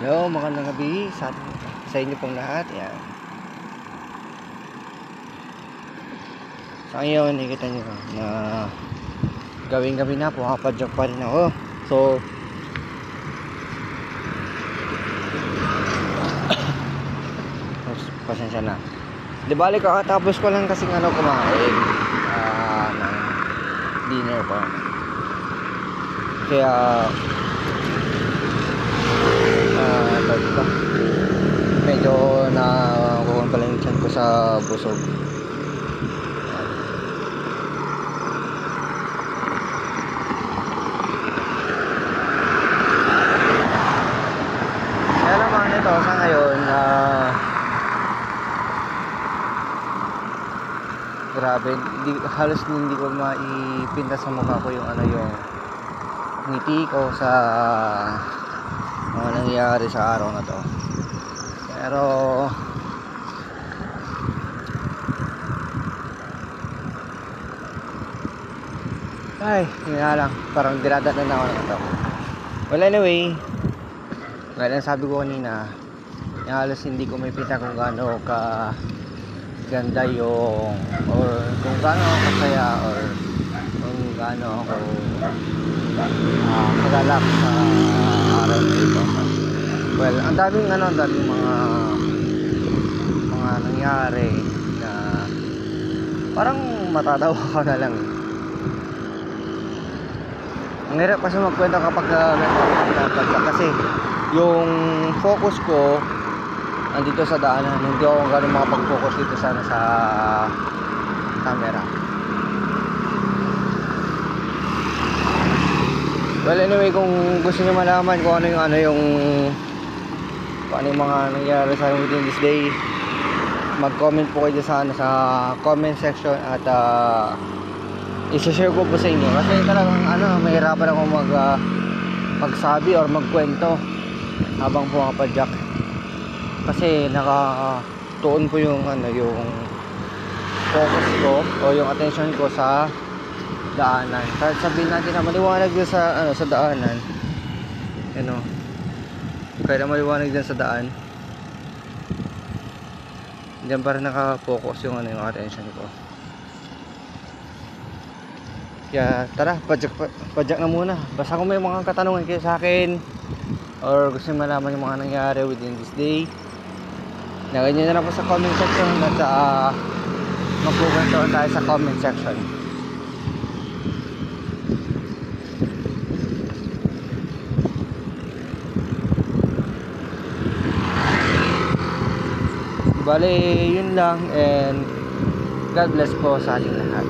Hello, magandang gabi sa inyo pong lahat. Yan. Sa ngayon, nakikita nyo na gawing gabi na po, makapadyak pa rin ako. So, pasensya na. Di bali, kakatapos ko lang kasing kumain ng dinner pa. Kaya medyo nakukuha pala yung chan ko sa busog. Kaya naman ito sa ngayon grabe, halos hindi ko maipinta sa mukha ko yung yung ngiti ko sa mga nangyayari sa araw na to. Pero ay, yun nga lang, parang dinadaan na ako na to. Well, anyway, gaya ng sabi ko kanina, halos hindi ko may pita kung gaano ka ganda yung, or kung gaano ako kasaya, or kung gaano ako kagalak sa araw na ito. Well, ang daming mga nangyari na parang matatawa ka na lang. Ang hirap kasi magkwento kapag kasi yung focus ko andito sa daanan, hindi ako gano'n makapag-focus dito sa camera. Well, anyway, kung gusto niyo malaman kung ano yung mga nangyari sa akin within this day, mag-comment po kayo sa comment section at i-share ko po sa inyo. Kasi talagang mahirapan ako magsabi or magkwento habang pumapadyak. Kasi nakatuon po yung yung focus ko o yung attention ko sa daanan. Kahit sabihin natin na maliwanag din sa daanan, kaya maliwanag din sa daan, diyan pa rin naka-focus yung yung attention ko. Kaya tara, padyak na muna. Basta kung may mga katanungan kayo sa akin or gusto malaman yung mga nangyari within this day, lagay nyo na lang po sa comment section at magkukwento tayo sa comment section. Bale, yun lang, and God bless po sa ating lahat.